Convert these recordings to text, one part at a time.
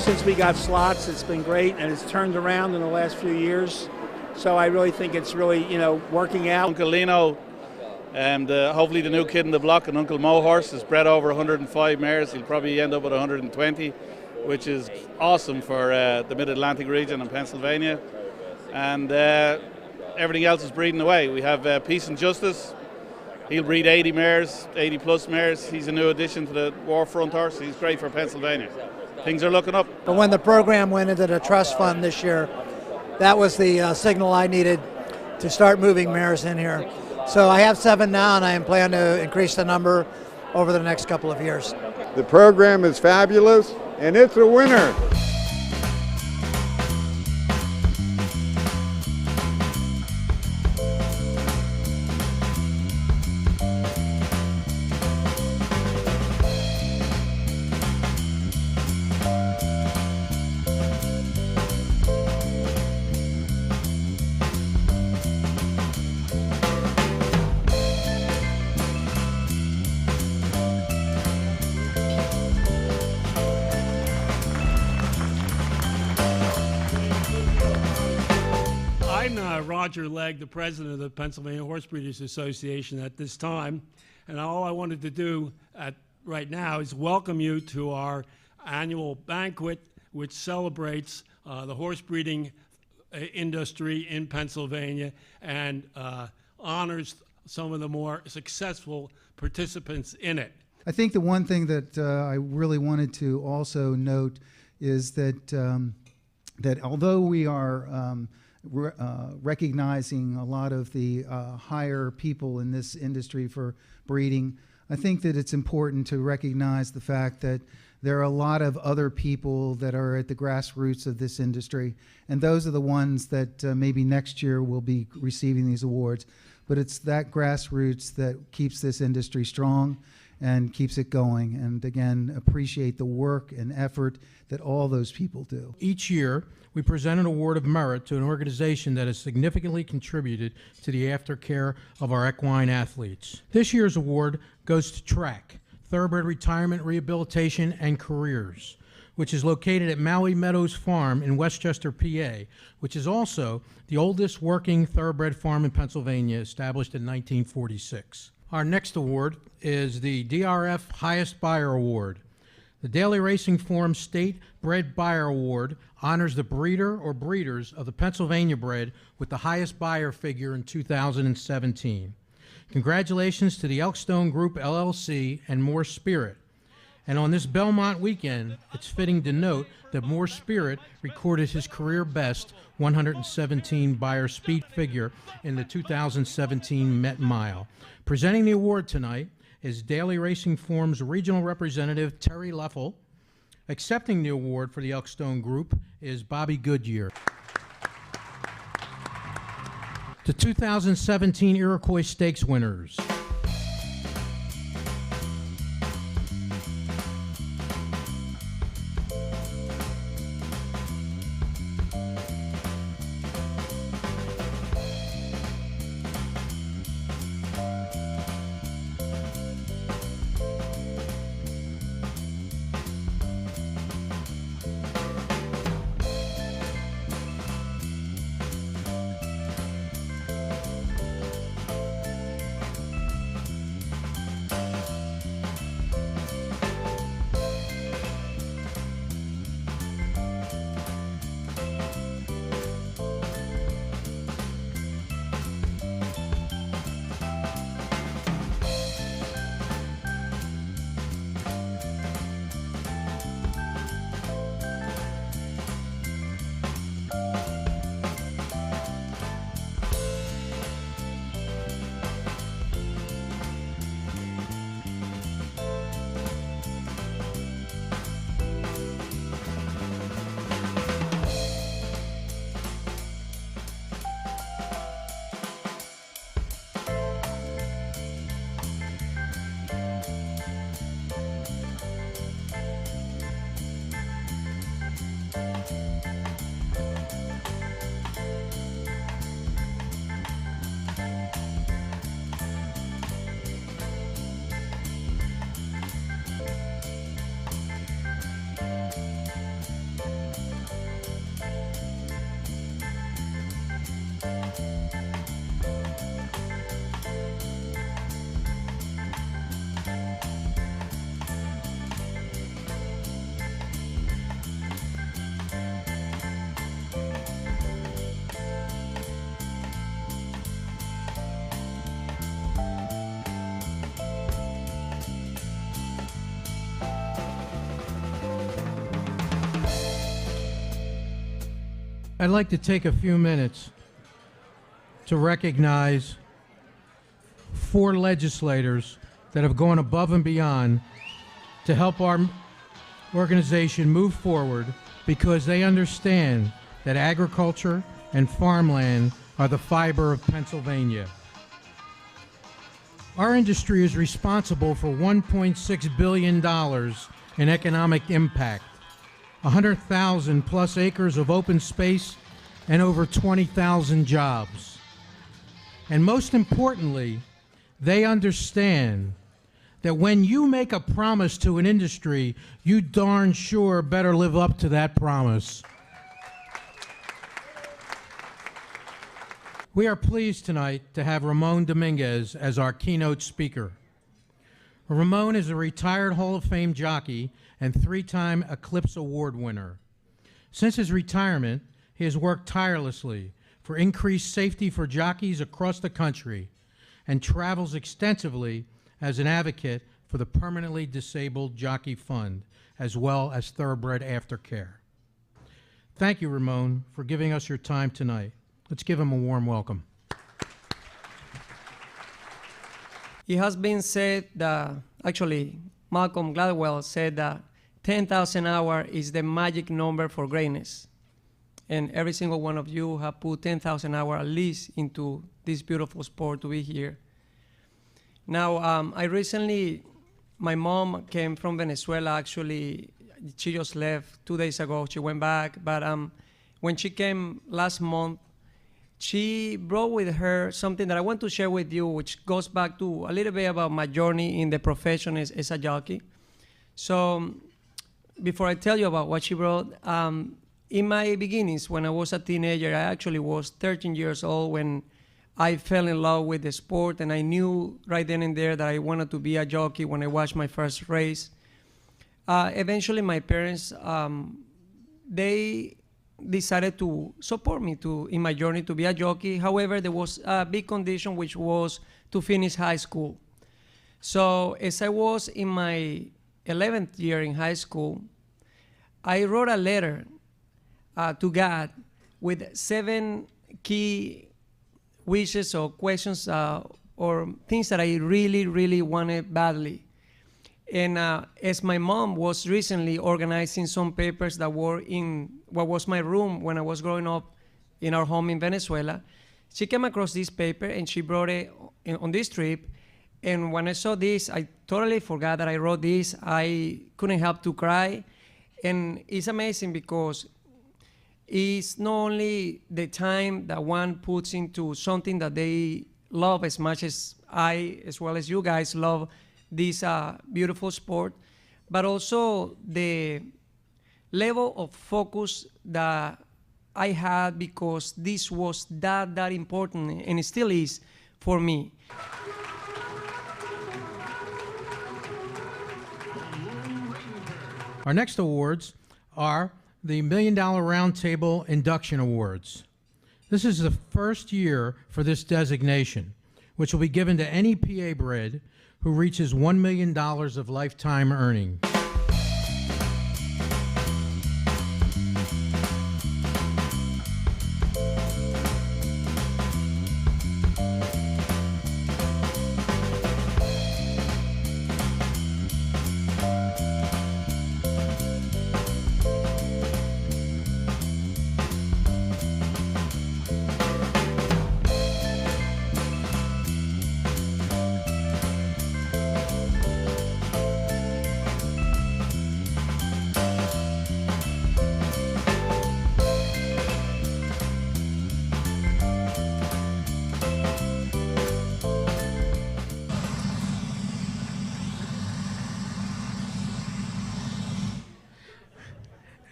since we got slots, it's been great, and it's turned around in the last few years. So I really think it's really, working out. Uncle Lino, hopefully the new kid in the block, and Uncle Mo Horse has bred over 105 mares. He'll probably end up with 120, which is awesome for the Mid-Atlantic region and Pennsylvania. And everything else is breeding away. We have Peace and Justice. He'll breed 80 mares, 80 plus mares. He's a new addition to the Warfront horse. He's great for Pennsylvania. Things are looking up. But when the program went into the trust fund this year, that was the signal I needed to start moving mares in here. So I have 7 now, and I plan to increase the number over the next couple of years. The program is fabulous, and it's a winner. Roger Legg, the president of the Pennsylvania Horse Breeders Association at this time, and all I wanted to do right now is welcome you to our annual banquet, which celebrates the horse breeding industry in Pennsylvania and honors some of the more successful participants in it. I think the one thing that I really wanted to also note is that that although we are recognizing a lot of the higher people in this industry for breeding, I think that it's important to recognize the fact that there are a lot of other people that are at the grassroots of this industry, and those are the ones that maybe next year will be receiving these awards. But it's that grassroots that keeps this industry strong and keeps it going. And again, appreciate the work and effort that all those people do. Each year, we present an award of merit to an organization that has significantly contributed to the aftercare of our equine athletes. This year's award goes to TRAC, Thoroughbred Retirement, Rehabilitation, and Careers, which is located at Maui Meadows Farm in Westchester, PA, which is also the oldest working thoroughbred farm in Pennsylvania, established in 1946. Our next award is the DRF Highest Buyer Award. The Daily Racing Form State Bred Buyer Award honors the breeder or breeders of the Pennsylvania bred with the highest buyer figure in 2017. Congratulations to the Elkstone Group LLC and More Spirit. And on this Belmont weekend, it's fitting to note that More Spirit recorded his career best 117 buyer speed figure in the 2017 Met Mile. Presenting the award tonight is Daily Racing Form's regional representative Terry Leffel. Accepting the award for the Elkstone Group is Bobby Goodyear. The 2017 Iroquois Stakes winners. I'd like to take a few minutes to recognize 4 legislators that have gone above and beyond to help our organization move forward because they understand that agriculture and farmland are the fiber of Pennsylvania. Our industry is responsible for $1.6 billion in economic impact, 100,000 plus acres of open space, and over 20,000 jobs. And most importantly, they understand that when you make a promise to an industry, you darn sure better live up to that promise. We are pleased tonight to have Ramon Dominguez as our keynote speaker. Ramon is a retired Hall of Fame jockey and 3-time Eclipse Award winner. Since his retirement, he has worked tirelessly for increased safety for jockeys across the country and travels extensively as an advocate for the Permanently Disabled Jockey Fund, as well as thoroughbred aftercare. Thank you, Ramon, for giving us your time tonight. Let's give him a warm welcome. It has been said that, actually, Malcolm Gladwell said that 10,000 hours is the magic number for greatness. And every single one of you have put 10,000 hours at least into this beautiful sport to be here. Now, my mom came from Venezuela, actually. She just left 2 days ago. She went back. But when she came last month, she brought with her something that I want to share with you, which goes back to a little bit about my journey in the profession as a jockey. So before I tell you about what she brought, in my beginnings, when I was a teenager, I actually was 13 years old when I fell in love with the sport, and I knew right then and there that I wanted to be a jockey when I watched my first race. Eventually, my parents, they decided to support me in my journey to be a jockey. However, there was a big condition, which was to finish high school. So as I was in my 11th year in high school, I wrote a letter to God with 7 key wishes or questions or things that I really, really wanted badly. And as my mom was recently organizing some papers that were in what was my room when I was growing up in our home in Venezuela, she came across this paper and she brought it on this trip. And when I saw this, I totally forgot that I wrote this. I couldn't help to cry. And it's amazing because it's not only the time that one puts into something that they love as much as I, as well as you guys, love this beautiful sport, but also the level of focus that I had, because this was that important, and it still is for me. Our next awards are the $1 Million Round Table Induction Awards. This is the first year for this designation, which will be given to any PA bred who reaches $1 million of lifetime earning.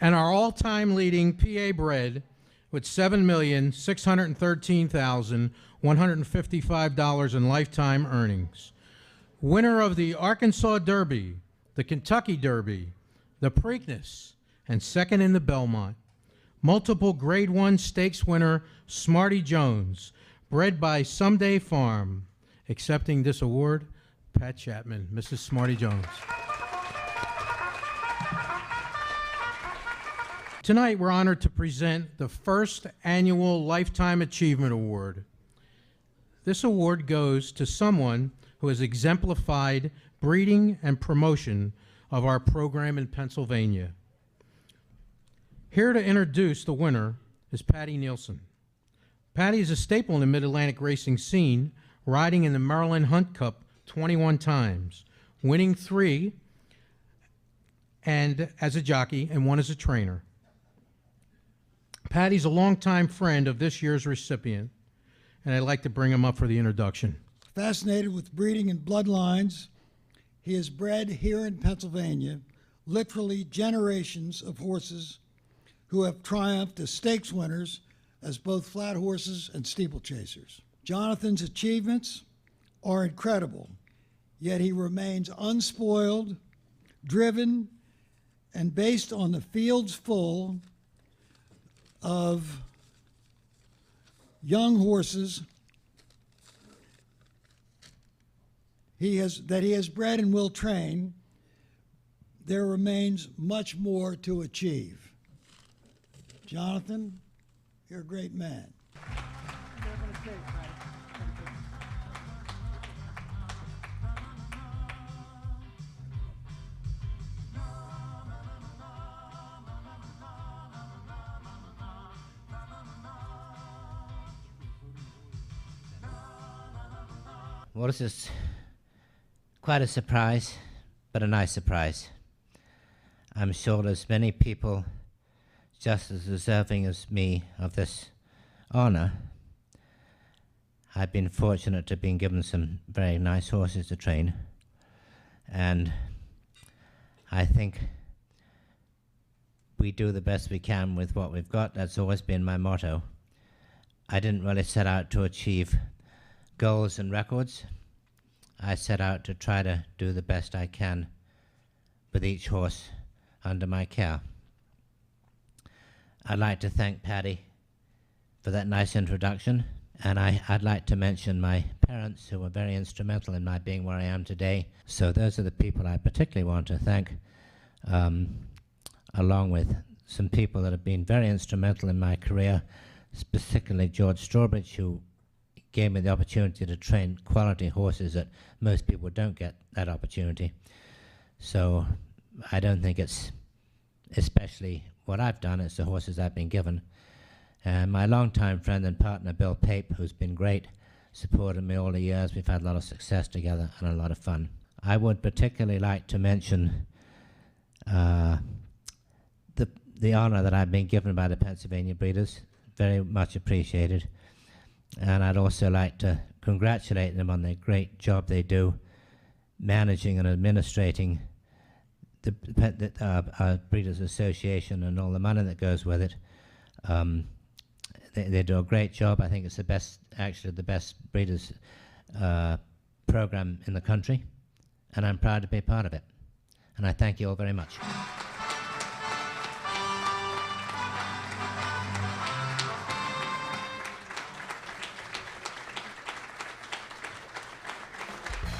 And our all-time leading PA bred with $7,613,155 in lifetime earnings. Winner of the Arkansas Derby, the Kentucky Derby, the Preakness, and second in the Belmont. Multiple Grade 1 stakes winner, Smarty Jones, bred by Someday Farm. Accepting this award, Pat Chapman, Mrs. Smarty Jones. Tonight, we're honored to present the first annual Lifetime Achievement Award. This award goes to someone who has exemplified breeding and promotion of our program in Pennsylvania. Here to introduce the winner is Patty Nielsen. Patty is a staple in the Mid-Atlantic racing scene, riding in the Maryland Hunt Cup 21 times, winning 3 and as a jockey and 1 as a trainer. Patty's a longtime friend of this year's recipient, and I'd like to bring him up for the introduction. Fascinated with breeding and bloodlines, he is bred here in Pennsylvania, literally generations of horses who have triumphed as stakes winners as both flat horses and steeplechasers. Jonathan's achievements are incredible, yet he remains unspoiled, driven, and based on the fields full of young horses he has bred and will train, there remains much more to achieve. Jonathan, you're a great man. Well, this is quite a surprise, but a nice surprise. I'm sure there's many people just as deserving as me of this honor. I've been fortunate to have been given some very nice horses to train, and I think we do the best we can with what we've got. That's always been my motto. I didn't really set out to achieve goals and records. I set out to try to do the best I can with each horse under my care. I'd like to thank Patty for that nice introduction, and I'd like to mention my parents, who were very instrumental in my being where I am today. So those are the people I particularly want to thank, along with some people that have been very instrumental in my career, particularly George Strawbridge, who gave me the opportunity to train quality horses that most people don't get that opportunity. So I don't think it's especially what I've done, it's the horses I've been given. And my longtime friend and partner, Bill Pape, who's been great, supported me all the years. We've had a lot of success together and a lot of fun. I would particularly like to mention the honor that I've been given by the Pennsylvania Breeders, very much appreciated. And I'd also like to congratulate them on the great job they do managing and administrating the Breeders Association and all the money that goes with it. They do a great job. I think it's the best, actually the best breeders program in the country, and I'm proud to be part of it. And I thank you all very much.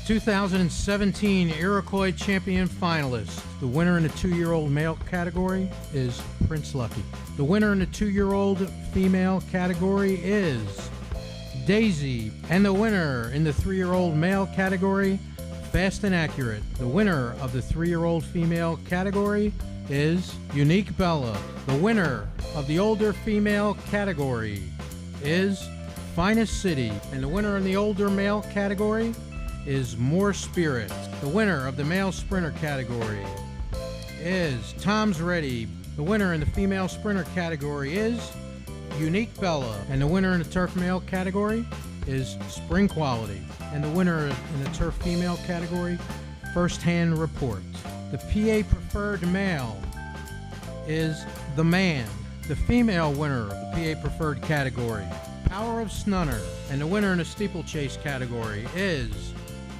2017 Iroquois Champion finalist. The winner in the 2-year-old male category is Prince Lucky. The winner in the 2-year-old female category is Daisy. And the winner in the 3-year-old male category, Fast and Accurate. The winner of the 3-year-old female category is Unique Bella. The winner of the older female category is Finest City. And the winner in the older male category is More Spirit. The winner of the male sprinter category is Tom's Ready. The winner in the female sprinter category is Unique Bella. And the winner in the turf male category is Spring Quality. And the winner in the turf female category, First Hand Report. The PA Preferred Male is The Man. The female winner of the PA Preferred category, Power of Snunner. And the winner in the steeplechase category is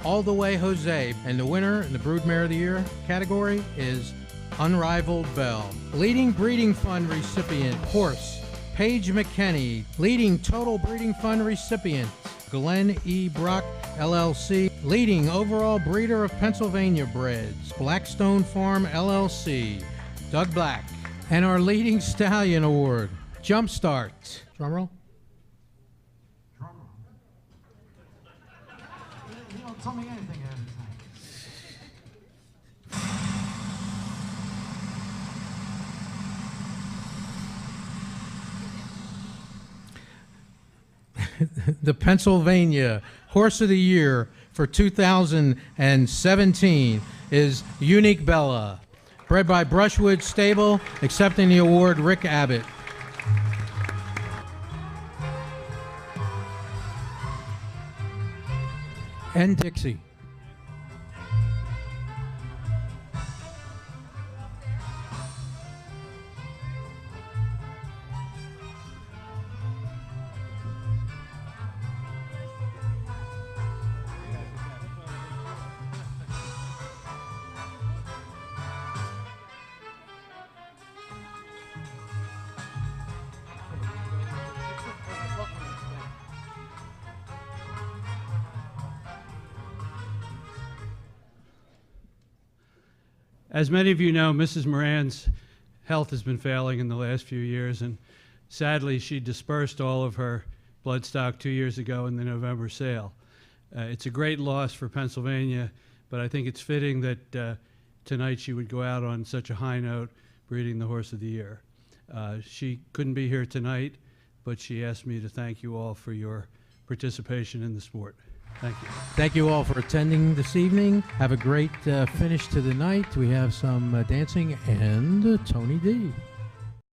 All the Way Jose. And the winner in the Broodmare of the Year category is Unrivaled Bell. Leading Breeding Fund recipient, horse, Paige McKenney. Leading Total Breeding Fund recipient, Glenn E. Brock, LLC. Leading Overall Breeder of Pennsylvania Breds, Blackstone Farm, LLC, Doug Black. And our leading stallion award, Jumpstart. Drum roll. You don't tell me anything ahead of time. The Pennsylvania Horse of the Year for 2017 is Unique Bella. Bred by Brushwood Stable, accepting the award, Rick Abbott. And Dixie. As many of you know, Mrs. Moran's health has been failing in the last few years, and sadly, she dispersed all of her blood stock 2 years ago in the November sale. It's a great loss for Pennsylvania, but I think it's fitting that tonight she would go out on such a high note, breeding the Horse of the Year. She couldn't be here tonight, but she asked me to thank you all for your participation in the sport. Thank you. Thank you all for attending this evening. Have a great finish to the night. We have some dancing and Tony D.